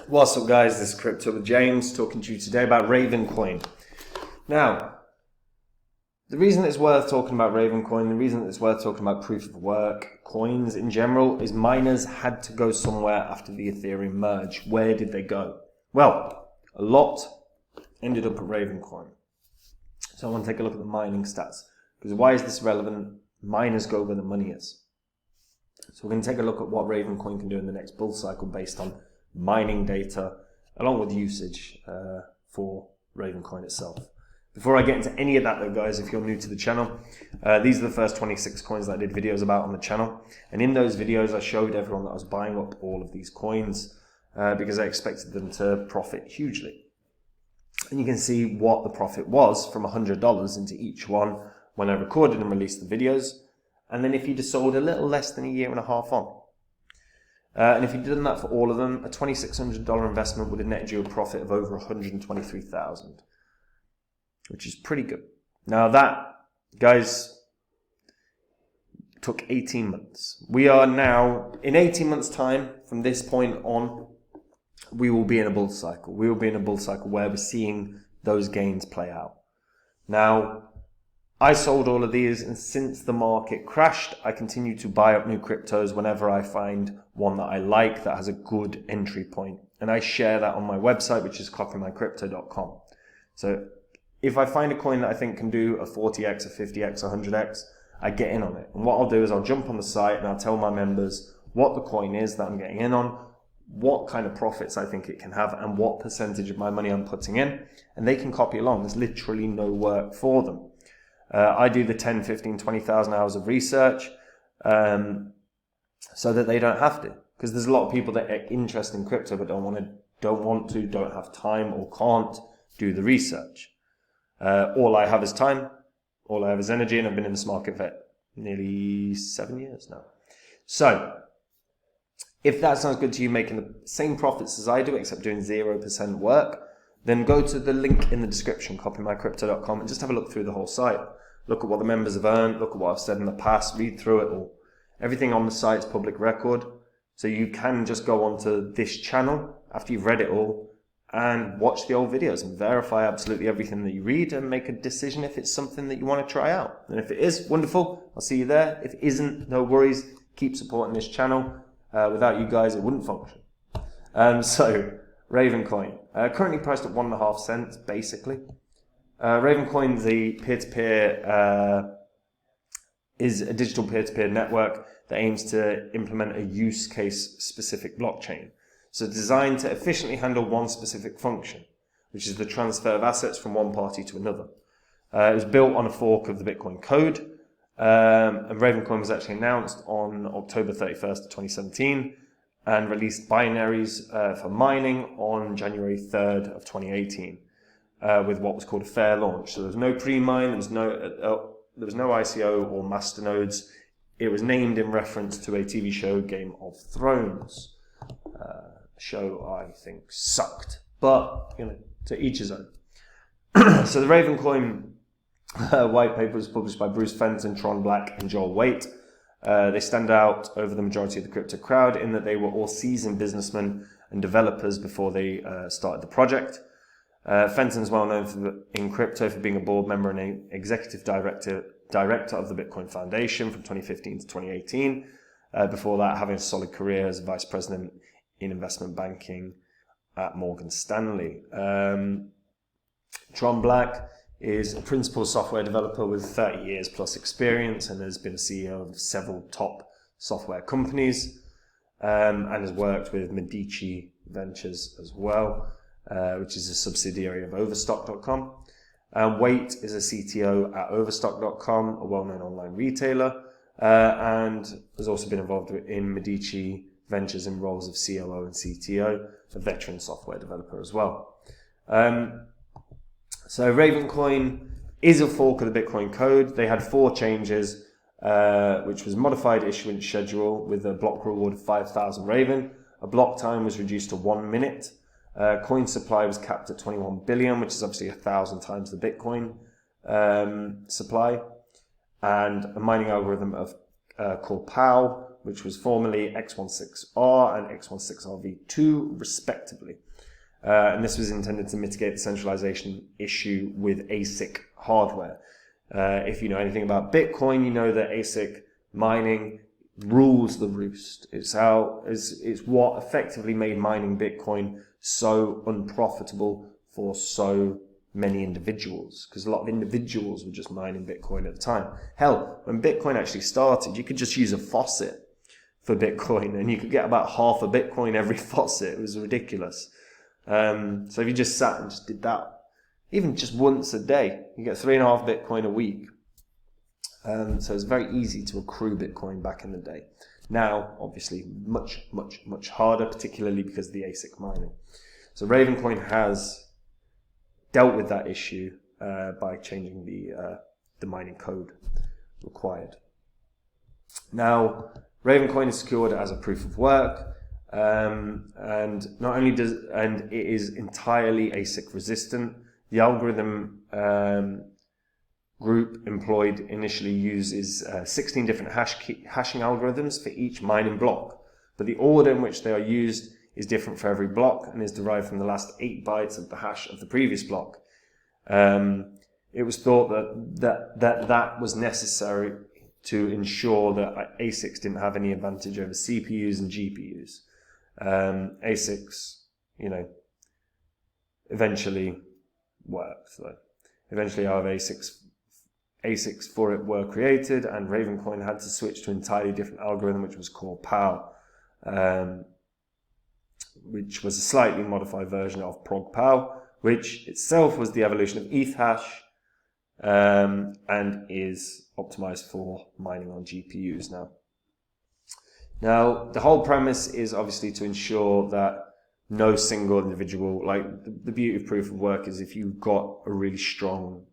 What's up guys, this is Crypto with James talking to you today about RavenCoin. Now, the reason it's worth talking about RavenCoin, the reason it's worth talking about proof of work coins in general is miners had to go somewhere after the Ethereum merge. Where did they go? Well, a lot ended up at RavenCoin. So I want to take a look at the mining stats, because why is this relevant? Miners go where the money is. So we're going to take a look at what RavenCoin can do in the next bull cycle based on mining data along with usage for RavenCoin itself. Before I get into any of that though guys, if you're new to the channel, these are the first 26 coins that I did videos about on the channel, and in those videos I showed everyone that I was buying up all of these coins because I expected them to profit hugely. And you can see what the profit was from $100 into each one when I recorded and released the videos, and then if you'd have sold a little less than a year and a half on. And if you'd done that for all of them, a $2,600 investment would have netted you a profit of over $123,000, which is pretty good. Now that, guys, took 18 months. We are now, in 18 months time, from this point on, we will be in a bull cycle. We will be in a bull cycle where we're seeing those gains play out. Now, I sold all of these, and since the market crashed, I continue to buy up new cryptos whenever I find one that I like that has a good entry point. And I share that on my website, which is copymycrypto.com. So if I find a coin that I think can do a 40x, a 50x, a 100x, I get in on it. And what I'll do is I'll jump on the site and I'll tell my members what the coin is that I'm getting in on, what kind of profits I think it can have, and what percentage of my money I'm putting in. And they can copy along. There's literally no work for them. I do the 10, 15, 20,000 hours of research so that they don't have to. Because there's a lot of people that are interested in crypto but don't have time or can't do the research. All I have is time, all I have is energy, and I've been in this market for nearly 7 years now. So, if that sounds good to you, making the same profits as I do, except doing 0% work, then go to the link in the description, copymycrypto.com, and just have a look through the whole site. Look at what the members have earned, look at what I've said in the past, read through it all. Everything on the site is public record, so you can just go onto this channel after you've read it all and watch the old videos and verify absolutely everything that you read and make a decision if it's something that you want to try out. And if it is, wonderful, I'll see you there. If it isn't, no worries, keep supporting this channel. Without you guys, it wouldn't function. So, RavenCoin, currently priced at 1.5 cents, basically. RavenCoin, the peer-to-peer, is a digital peer-to-peer network that aims to implement a use case specific blockchain. So designed to efficiently handle one specific function, which is the transfer of assets from one party to another. It was built on a fork of the Bitcoin code, and RavenCoin was actually announced on October 31st, 2017, and released binaries for mining on January 3rd of 2018, with what was called a fair launch. So there was no pre-mine, there was no ICO or masternodes. It was named in reference to a TV show, Game of Thrones. Show I think sucked, but to each his own. So the RavenCoin white paper was published by Bruce Fenton, Tron Black, and Joel Waite. They stand out over the majority of the crypto crowd in that they were all seasoned businessmen and developers before they started the project. Fenton's well known in crypto for being a board member and an executive director of the Bitcoin Foundation from 2015 to 2018. Before that, having a solid career as a vice president in investment banking at Morgan Stanley. Tron Black is a principal software developer with 30 years plus experience and has been a CEO of several top software companies, and has worked with Medici Ventures as well, which is a subsidiary of Overstock.com. Waite is a CTO at Overstock.com, a well-known online retailer, and has also been involved in Medici Ventures in roles of COO and CTO, a veteran software developer as well. So RavenCoin is a fork of the Bitcoin code. They had 4 changes, which was modified issuance schedule with a block reward of 5,000 Raven. A block time was reduced to 1 minute. Coin supply was capped at 21 billion, which is obviously 1,000 times the Bitcoin supply. And a mining algorithm called POW which was formerly X16R and X16RV2 respectively. And this was intended to mitigate the centralization issue with ASIC hardware. If you know anything about Bitcoin, you know that ASIC mining rules the roost. It's what effectively made mining Bitcoin so unprofitable for so many individuals, because a lot of individuals were just mining Bitcoin at the time. Hell, when Bitcoin actually started, you could just use a faucet for Bitcoin and you could get about half a Bitcoin every faucet. It was ridiculous. So if you just sat and just did that, even just once a day, you get 3.5 Bitcoin a week. So it's very easy to accrue Bitcoin back in the day. Now, obviously, much, much, much harder, particularly because of the ASIC mining. So RavenCoin has dealt with that issue by changing the mining code required. Now, RavenCoin is secured as a proof of work, and it is entirely ASIC resistant. The algorithm group employed initially uses 16 different hashing algorithms for each mining block, but the order in which they are used is different for every block and is derived from the last 8 bytes of the hash of the previous block. It was thought that was necessary to ensure that ASICs didn't have any advantage over CPUs and GPUs. ASICs, eventually worked. So eventually our ASICs for it were created, and RavenCoin had to switch to an entirely different algorithm, which was called POW, which was a slightly modified version of ProgPow, which itself was the evolution of ETH and is optimized for mining on GPUs now. Now, the whole premise is obviously to ensure that no single individual, like the beauty of proof of work is if you've got a really strong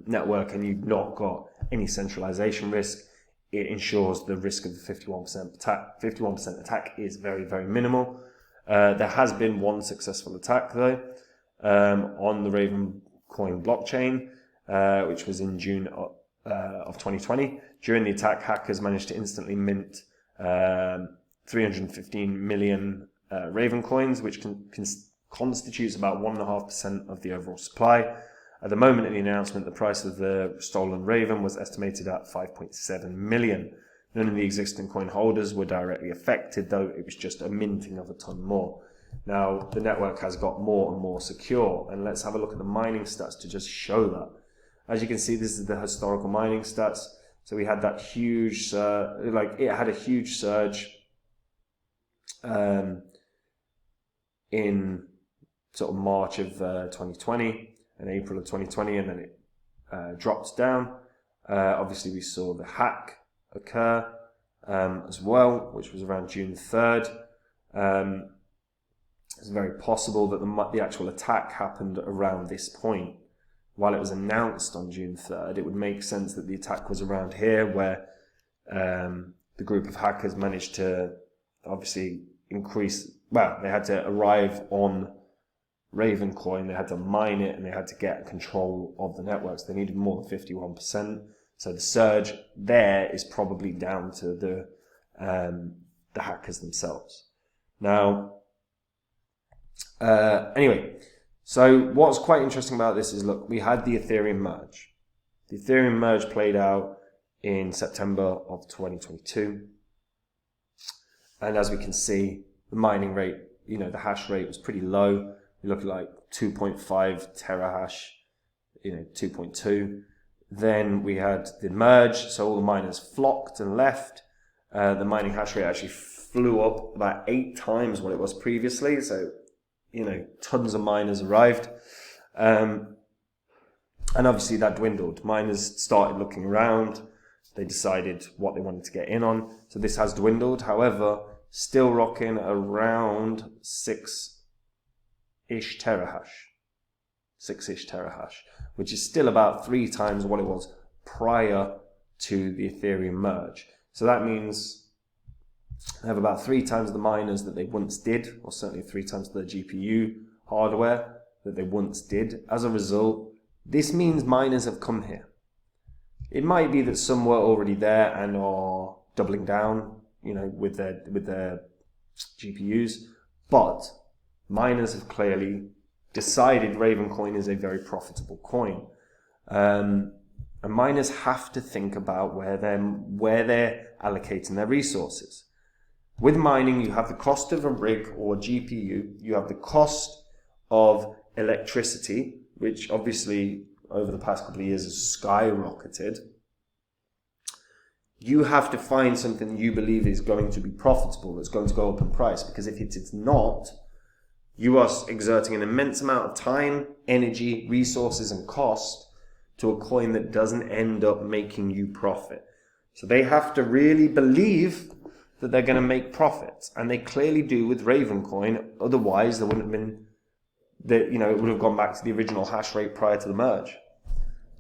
network and you've not got any centralization risk, it ensures the risk of the 51% attack. 51% attack is very, very minimal. There has been one successful attack though, on the RavenCoin blockchain, which was in June of 2020. During the attack, hackers managed to instantly mint 315 million RavenCoins, which constitutes about 1.5% of the overall supply. At the moment of the announcement, the price of the stolen Raven was estimated at 5.7 million. None of the existing coin holders were directly affected, though it was just a minting of a ton more. Now, the network has got more and more secure, and let's have a look at the mining stats to just show that. As you can see, this is the historical mining stats. So we had that huge, it had a huge surge in sort of March of 2020 and April of 2020, and then it dropped down. Obviously, we saw the hack occur as well, which was around June 3rd. It's very possible that the actual attack happened around this point. While it was announced on June 3rd, it would make sense that the attack was around here, where the group of hackers managed to obviously they had to arrive on RavenCoin, they had to mine it, and they had to get control of the networks. They needed more than 51%. So the surge there is probably down to the hackers themselves. Now, anyway, so what's quite interesting about this is, look, we had the Ethereum merge. The Ethereum merge played out in September of 2022. And as we can see, the mining rate, the hash rate was pretty low. We look at like 2.5 terahash, 2.2. Then we had the merge, so all the miners flocked and left. The mining hash rate actually flew up about 8 times what it was previously. So, tons of miners arrived. And obviously that dwindled. Miners started looking around. They decided what they wanted to get in on. So this has dwindled. However, still rocking around 6-ish terahash. 6-ish terahash, which is still about 3 times what it was prior to the Ethereum merge. So that means they have about 3 times the miners that they once did, or certainly 3 times the GPU hardware that they once did. As a result, this means miners have come here. It might be that some were already there and are doubling down, with their GPUs, but miners have clearly decided RavenCoin is a very profitable coin. And miners have to think about where they're allocating their resources. With mining, you have the cost of a rig or GPU, you have the cost of electricity, which obviously over the past couple of years has skyrocketed. You have to find something you believe is going to be profitable, that's going to go up in price, because if it's not, you are exerting an immense amount of time, energy, resources, and cost to a coin that doesn't end up making you profit. So they have to really believe that they're going to make profits, and they clearly do with RavenCoin. Otherwise, there wouldn't have been, it would have gone back to the original hash rate prior to the merge.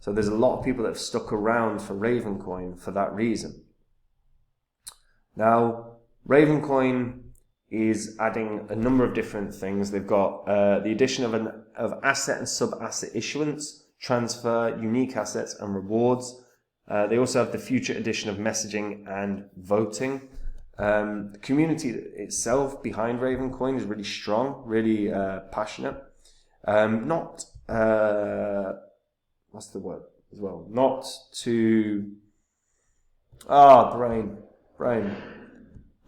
So there's a lot of people that have stuck around for RavenCoin for that reason. Now, RavenCoin is adding a number of different things. They've got the addition of asset and sub-asset issuance, transfer, unique assets, and rewards. They also have the future edition of messaging and voting. The community itself behind RavenCoin is really strong, really passionate. What's the word as well? Not too... brain.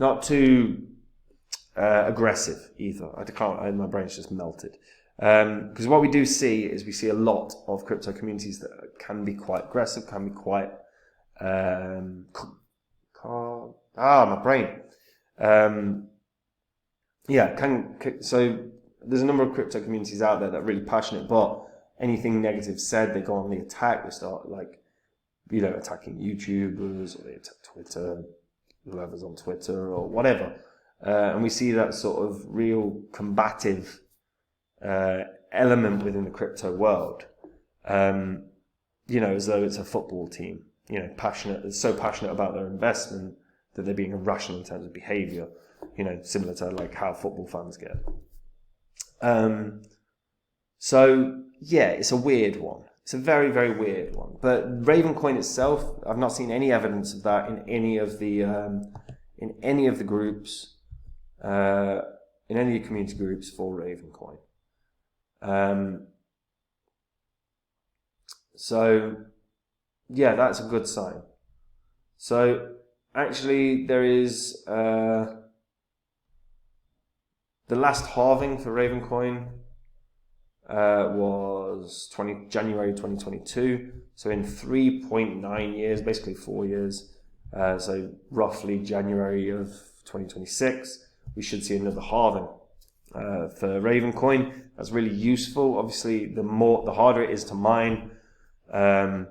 Not too aggressive either. My brain's just melted. Because what we do see is we see a lot of crypto communities that can be quite aggressive, can be quite... my brain. So there's a number of crypto communities out there that are really passionate, but anything negative said, they go on the attack. They start attacking YouTubers, or they attack Twitter, whoever's on Twitter or whatever. And we see that sort of real combative element within the crypto world. As though it's a football team, so passionate about their investment that they're being irrational in terms of behavior, similar to like how football fans get. It's a weird one. It's a very, very weird one. But RavenCoin itself, I've not seen any evidence of that in any of the groups, in any community groups for RavenCoin. That's a good sign. So actually, there is the last halving for RavenCoin was January 2022. So in 3.9 years, basically 4 years, so roughly January of 2026, we should see another halving for RavenCoin. That's really useful. Obviously, the harder it is to mine, the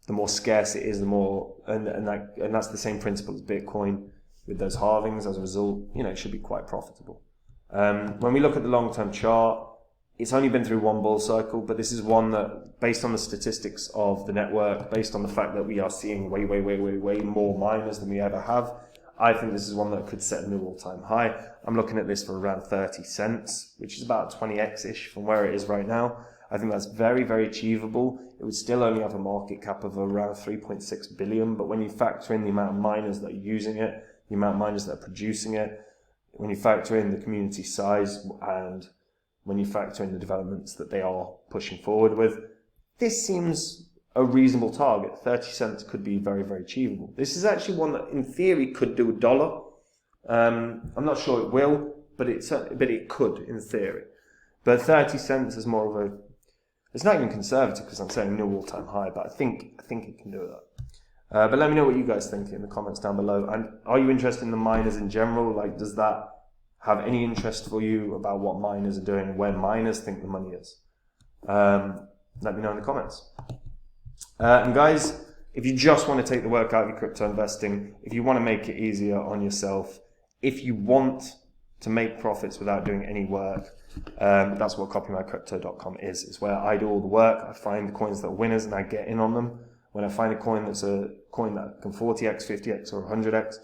more scarce it is, the more, and that's the same principle as Bitcoin with those halvings. As a result, it should be quite profitable. When we look at the long-term chart, it's only been through one bull cycle, but this is one that, based on the statistics of the network, based on the fact that we are seeing way more miners than we ever have, I think this is one that could set a new all-time high. I'm looking at this for around 30 cents, which is about 20x-ish from where it is right now. I think that's very, very achievable. It would still only have a market cap of around 3.6 billion, but when you factor in the amount of miners that are using it, the amount of miners that are producing it, when you factor in the community size, and when you factor in the developments that they are pushing forward with, this seems a reasonable target. 30 cents could be very, very achievable. This is actually one that, in theory, could do $1. I'm not sure it will, but it could, in theory. But 30 cents is more of a... It's not even conservative because I'm saying new all-time high, but I think it can do that. But let me know what you guys think in the comments down below. And are you interested in the miners in general? Like, does that have any interest for you about what miners are doing and where miners think the money is? Let me know in the comments. And guys, if you just want to take the work out of your crypto investing, if you want to make it easier on yourself, if you want to make profits without doing any work, that's what copymycrypto.com is. It's where I do all the work. I find the coins that are winners and I get in on them. When I find a coin that's a coin that can 40x, 50x, or 100x,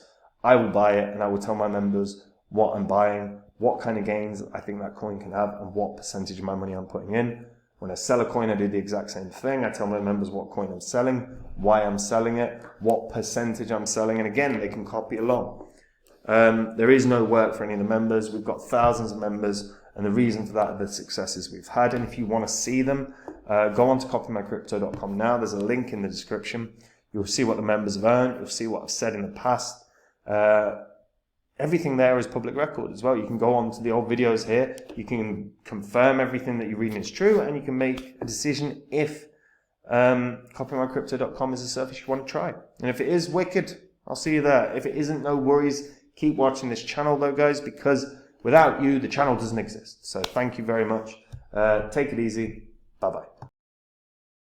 I will buy it and I will tell my members what I'm buying, what kind of gains I think that coin can have, and what percentage of my money I'm putting in. When I sell a coin, I do the exact same thing. I tell my members what coin I'm selling, why I'm selling it, what percentage I'm selling, and again, they can copy along. There is no work for any of the members. We've got thousands of members, and the reason for that are the successes we've had. And if you want to see them, go on to copymycrypto.com now. There's a link in the description. You'll see what the members have earned. You'll see what I've said in the past. Everything there is public record as well. You can go on to the old videos here. You can confirm everything that you're reading is true, and you can make a decision if copymycrypto.com is a service you want to try. And if it is, wicked, I'll see you there. If it isn't, no worries. Keep watching this channel though, guys, because without you, the channel doesn't exist. So thank you very much. Take it easy. Bye-bye.